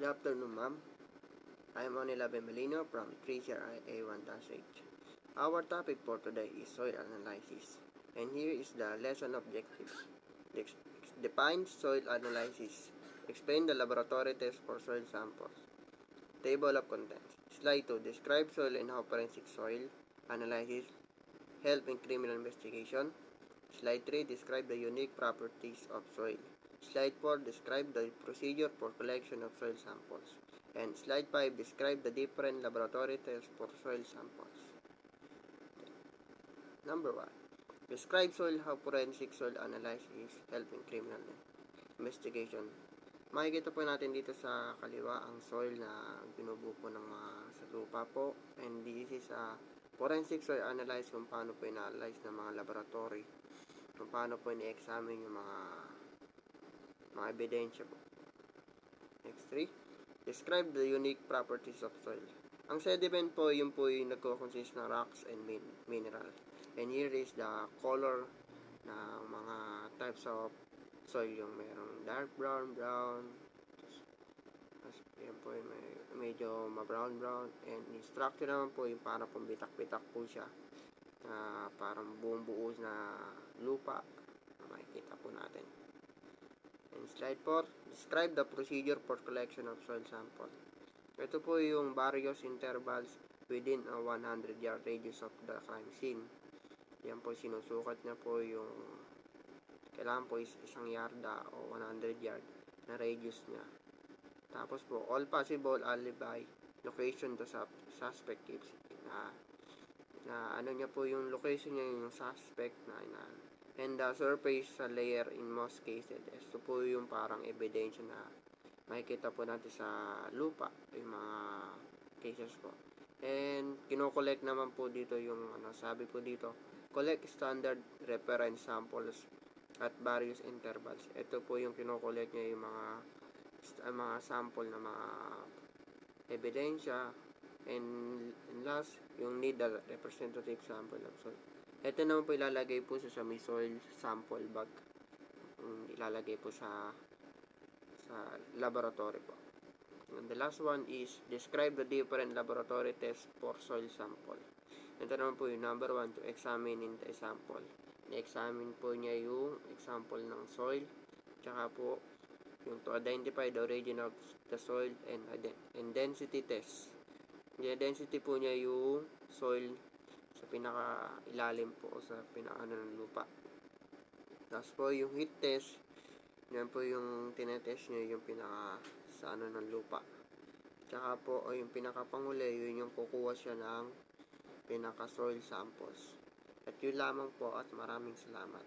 Good afternoon, ma'am. I am Onila Bemelino from 3CRIA1-H. Our topic for today is soil analysis, and here is the lesson objectives. Define soil analysis. Explain the laboratory test for soil samples. Table of contents. Slide 2. Describe soil and how forensic soil analysis help in criminal investigation. Slide 3. Describe the unique properties of soil. Slide 4. Describe the procedure for collection of soil samples. And slide 5. Describe the different laboratory tests for soil samples. Number 1. Describe soil how forensic soil analysis help in criminal investigation. Makikita po natin dito sa kaliwa ang soil na binubuo po ng mga sa lupa po. And this is forensic soil analysis kung paano po ina-analyze ng mga laboratory. Kung paano po ini-examine yung mga ebidensya po. Next 3. Describe the unique properties of soil. Ang sediment po, yun po yung nagko-consist ng rocks and mineral. And here is the color ng mga types of soil. Yung merong dark brown, yan po yung medyo ma-brown. And yung structure naman po, yung parang pong bitak-bitak po siya. Parang buong buo na lupa. Makikita po natin. And slide 4, describe the procedure for collection of soil sample. Ito po yung various intervals within a 100-yard radius of the crime scene. Yan po sinusukat na po yung kailangan po isang yarda o 100 yard na radius niya. Tapos po, all possible alibi location the suspect keeps na ano niya po yung location niya yung suspect na and the surface layer in most cases. Ito po yung parang ebidensya na makikita po natin sa lupa, yung mga cases po. And kino-collect naman po dito yung sabi po dito, collect standard reference samples at various intervals. Ito po yung kino-collect niya yung mga sample na mga ebidensya. And last, yung need the representative sample of soil. Ito naman po ilalagay po sa may soil sample bag. Ilalagay po sa laboratory po. And the last one is describe the different laboratory tests for soil sample. Ito naman po yung number 1 to examine in the sample. I-examine po niya yung example ng soil. Tsaka po yung to identify the origin of the soil and density test. Yung density po niya yung soil sa pinaka ilalim po sa pinaka ng lupa. Tapos po yung heat test, yan po yung tinetest nyo yung pinaka sa ng lupa. Tsaka po yung pinaka panguli, yun yung kukuha siya ng pinaka soil samples. At yun lamang po at maraming salamat.